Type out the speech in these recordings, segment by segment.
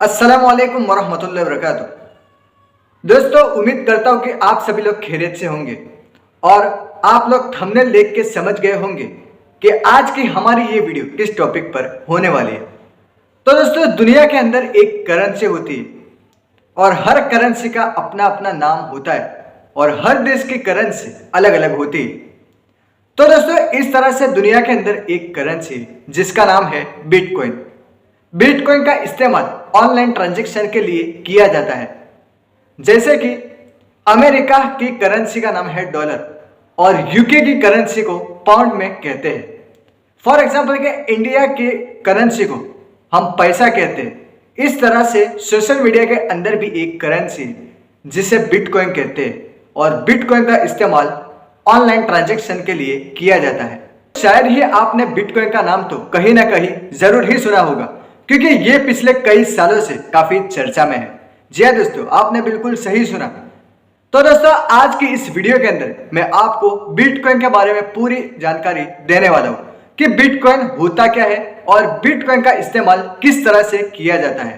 अस्सलाम वालेकुम वरहमतुल्लाहि वबरकातुहू। दोस्तों, उम्मीद करता हूँ कि आप सभी लोग खैरियत से होंगे और आप लोग थंबनेल देख के समझ गए होंगे कि आज की हमारी ये वीडियो किस टॉपिक पर होने वाली है। तो दोस्तों, दुनिया के अंदर एक करेंसी होती है और हर करेंसी का अपना अपना नाम होता है और हर देश की करेंसी अलग अलग होती है। तो दोस्तों, इस तरह से दुनिया के अंदर एक करेंसी है जिसका नाम है बिटकॉइन। बिटकॉइन का इस्तेमाल ऑनलाइन ट्रांजैक्शन के लिए किया जाता है। जैसे कि अमेरिका की करेंसी का नाम है डॉलर और यूके की करेंसी को पाउंड में कहते हैं। फॉर एग्जांपल के इंडिया की करेंसी को हम पैसा कहते हैं। इस तरह से सोशल मीडिया के अंदर भी एक करेंसी है जिसे बिटकॉइन कहते हैं और बिटकॉइन का इस्तेमाल ऑनलाइन ट्रांजैक्शन के लिए किया जाता है। शायद ही आपने बिटकॉइन का नाम तो कहीं ना कहीं जरूर ही सुना होगा, क्योंकि ये पिछले कई सालों से काफी चर्चा में है। जी हाँ दोस्तों, आपने बिल्कुल सही सुना। तो दोस्तों, आज की इस वीडियो के अंदर मैं आपको बिटकॉइन के बारे में पूरी जानकारी देने वाला हूँ कि बिटकॉइन होता क्या है और बिटकॉइन का इस्तेमाल किस तरह से किया जाता है।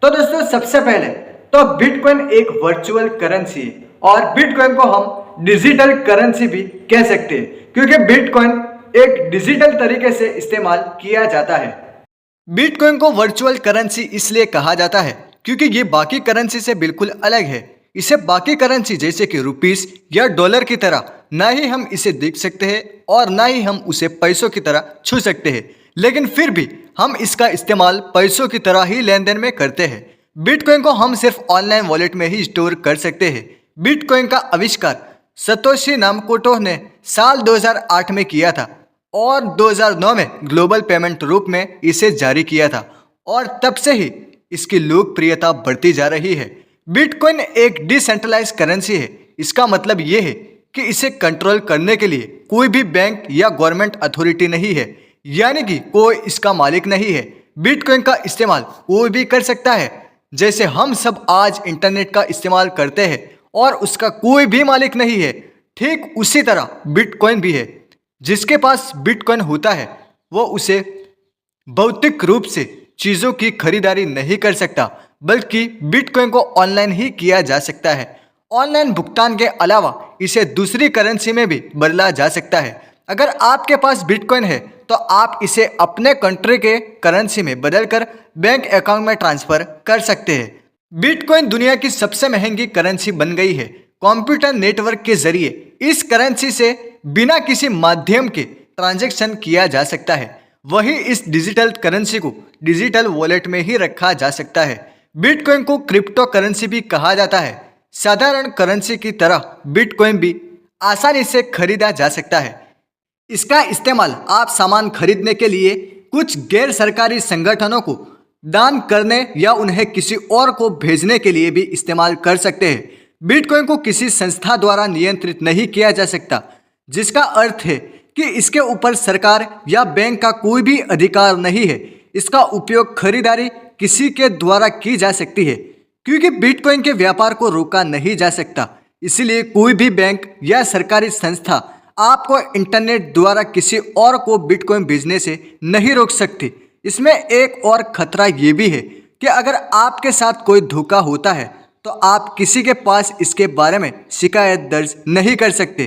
तो दोस्तों, सबसे पहले तो बिटकॉइन एक वर्चुअल करेंसी है और बिटकॉइन को हम डिजिटल करेंसी भी कह सकते हैं, क्योंकि बिटकॉइन एक डिजिटल तरीके से इस्तेमाल किया जाता है। बिटकॉइन को वर्चुअल करेंसी इसलिए कहा जाता है क्योंकि ये बाकी करेंसी से बिल्कुल अलग है। इसे बाकी करेंसी जैसे कि रुपीस या डॉलर की तरह ना ही हम इसे देख सकते हैं और ना ही हम उसे पैसों की तरह छू सकते हैं, लेकिन फिर भी हम इसका इस्तेमाल पैसों की तरह ही लेन देन में करते हैं। बिटकॉइन को हम सिर्फ ऑनलाइन वॉलेट में ही स्टोर कर सकते हैं। बिटकॉइन का आविष्कार सतोशी नाकामोटो ने साल 2008 में किया था और 2009 में ग्लोबल पेमेंट रूप में इसे जारी किया था और तब से ही इसकी लोकप्रियता बढ़ती जा रही है। बिटकॉइन एक डिसेंट्रलाइज्ड करेंसी है। इसका मतलब ये है कि इसे कंट्रोल करने के लिए कोई भी बैंक या गवर्नमेंट अथॉरिटी नहीं है, यानी कि कोई इसका मालिक नहीं है। बिटकॉइन का इस्तेमाल कोई भी कर सकता है। जैसे हम सब आज इंटरनेट का इस्तेमाल करते हैं और उसका कोई भी मालिक नहीं है, ठीक उसी तरह बिटकॉइन भी है। जिसके पास बिटकॉइन होता है वो उसे भौतिक रूप से चीज़ों की खरीदारी नहीं कर सकता, बल्कि बिटकॉइन को ऑनलाइन ही किया जा सकता है। ऑनलाइन भुगतान के अलावा इसे दूसरी करेंसी में भी बदला जा सकता है। अगर आपके पास बिटकॉइन है तो आप इसे अपने कंट्री के करेंसी में बदलकर बैंक अकाउंट में ट्रांसफर कर सकते हैं। बिटकॉइन दुनिया की सबसे महंगी करेंसी बन गई है। कंप्यूटर नेटवर्क के जरिए इस करेंसी से बिना किसी माध्यम के ट्रांजैक्शन किया जा सकता है। वही इस डिजिटल करेंसी को डिजिटल वॉलेट में ही रखा जा सकता है। बिटकॉइन को क्रिप्टो करेंसी भी कहा जाता है। साधारण करेंसी की तरह बिटकॉइन भी आसानी से खरीदा जा सकता है। इसका इस्तेमाल आप सामान खरीदने के लिए, कुछ गैर सरकारी संगठनों को दान करने या उन्हें किसी और को भेजने के लिए भी इस्तेमाल कर सकते हैं। बिटकॉइन को किसी संस्था द्वारा नियंत्रित नहीं किया जा सकता, जिसका अर्थ है कि इसके ऊपर सरकार या बैंक का कोई भी अधिकार नहीं है। इसका उपयोग खरीदारी किसी के द्वारा की जा सकती है, क्योंकि बिटकॉइन के व्यापार को रोका नहीं जा सकता। इसलिए कोई भी बैंक या सरकारी संस्था आपको इंटरनेट द्वारा किसी और को बिटकॉइन भेजने से नहीं रोक सकती। इसमें एक और खतरा ये भी है कि अगर आपके साथ कोई धोखा होता है तो आप किसी के पास इसके बारे में शिकायत दर्ज नहीं कर सकते।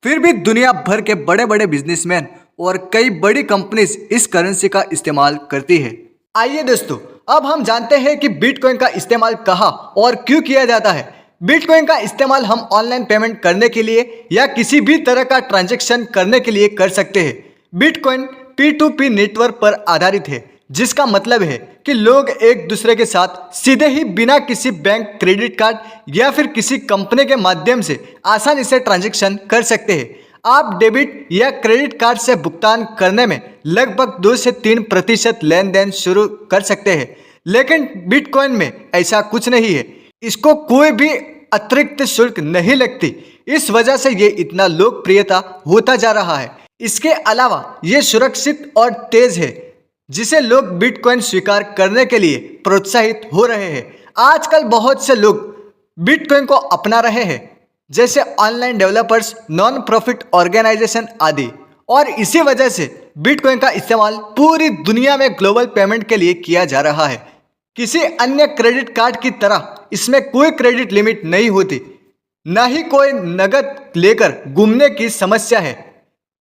फिर भी दुनिया भर के बड़े बड़े बिजनेसमैन और कई बड़ी कंपनीज इस करेंसी का इस्तेमाल करती है। आइए दोस्तों, अब हम जानते हैं कि बिटकॉइन का इस्तेमाल कहाँ और क्यों किया जाता है। बिटकॉइन का इस्तेमाल हम ऑनलाइन पेमेंट करने के लिए या किसी भी तरह का ट्रांजैक्शन करने के लिए कर सकते हैं। बिटकॉइन P2P नेटवर्क पर आधारित है, जिसका मतलब है कि लोग एक दूसरे के साथ सीधे ही बिना किसी बैंक, क्रेडिट कार्ड या फिर किसी कंपनी के माध्यम से आसानी से ट्रांजैक्शन कर सकते हैं। आप डेबिट या क्रेडिट कार्ड से भुगतान करने में लगभग 2 से 3% लेन देन शुरू कर सकते हैं, लेकिन बिटकॉइन में ऐसा कुछ नहीं है। इसको कोई भी अतिरिक्त शुल्क नहीं लगती। इस वजह से ये इतना लोकप्रियता होता जा रहा है। इसके अलावा ये सुरक्षित और तेज है, जिसे लोग बिटकॉइन स्वीकार करने के लिए प्रोत्साहित हो रहे हैं। आजकल बहुत से लोग बिटकॉइन को अपना रहे हैं, जैसे online developers, non profit organisation आदि, और इसी वजह से बिटकॉइन का इस्तेमाल पूरी दुनिया में ग्लोबल पेमेंट के लिए किया जा रहा है। किसी अन्य क्रेडिट कार्ड की तरह इसमें कोई क्रेडिट लिमिट नहीं होती, ना ही कोई नगद लेकर घूमने की समस्या है।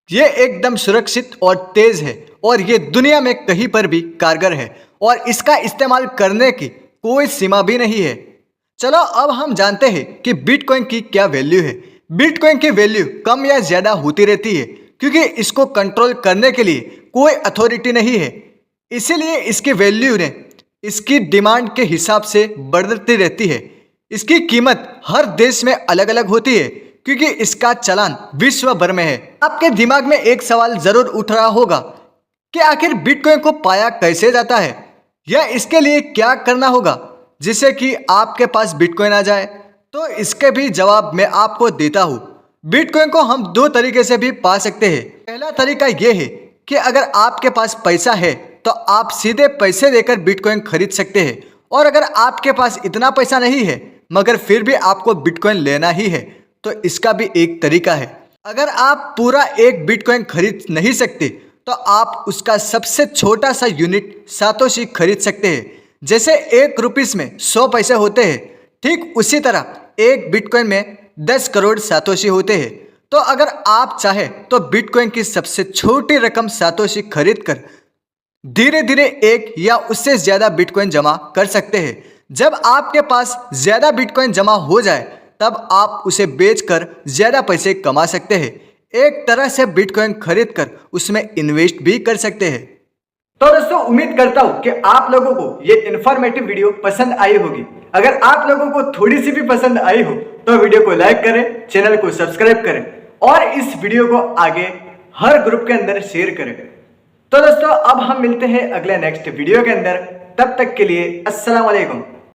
ये एकदम सुरक्षित और तेज है और ये दुनिया में कहीं पर भी कारगर है और इसका इस्तेमाल करने की कोई सीमा भी नहीं है। चलो अब हम जानते हैं कि बिटकॉइन की क्या वैल्यू है। बिटकॉइन की वैल्यू कम या ज्यादा होती रहती है क्योंकि इसको कंट्रोल करने के लिए कोई अथॉरिटी नहीं है। इसीलिए इसकी वैल्यू ने इसकी डिमांड के हिसाब से बढ़ती रहती है। इसकी कीमत हर देश में अलग अलग होती है क्योंकि इसका चलन विश्व भर में है। आपके दिमाग में एक सवाल जरूर उठ रहा होगा कि आखिर बिटकॉइन को पाया कैसे जाता है या इसके लिए क्या करना होगा जिससे कि आपके पास बिटकॉइन आ जाए। तो इसके भी जवाब मैं आपको देता हूँ। बिटकॉइन को हम दो तरीके से भी पा सकते हैं। पहला तरीका यह है कि अगर आपके पास पैसा है तो आप सीधे पैसे देकर बिटकॉइन खरीद सकते हैं, और अगर आपके पास इतना पैसा नहीं है मगर फिर भी आपको बिटकॉइन लेना ही है तो इसका भी एक तरीका है। अगर आप पूरा एक बिटकॉइन खरीद नहीं सकते तो आप उसका सबसे छोटा सा यूनिट सातोशी खरीद सकते हैं। जैसे 1 रुपीस में 100 पैसे होते हैं, ठीक उसी तरह एक बिटकॉइन में 10 करोड़ सातोशी होते हैं। तो अगर आप चाहे तो बिटकॉइन की सबसे छोटी रकम सातोशी खरीद कर धीरे धीरे एक या उससे ज्यादा बिटकॉइन जमा कर सकते हैं। जब आपके पास ज्यादा बिटकॉइन जमा हो जाए तब आप उसे बेचकर ज्यादा पैसे कमा सकते हैं। एक तरह से बिटकॉइन खरीदकर उसमें इन्वेस्ट भी कर सकते हैं। तो दोस्तों, उम्मीद करता हूं कि आप लोगों को ये इन्फॉर्मेटिव वीडियो पसंद आई होगी। अगर आप लोगों को थोड़ी सी भी पसंद आई हो तो वीडियो को लाइक करें, चैनल को सब्सक्राइब करें और इस वीडियो को आगे हर ग्रुप के अंदर शेयर करें। तो दोस्तों, अब हम मिलते हैं अगले नेक्स्ट वीडियो के अंदर। तब तक के लिए अस्सलाम वालेकुम।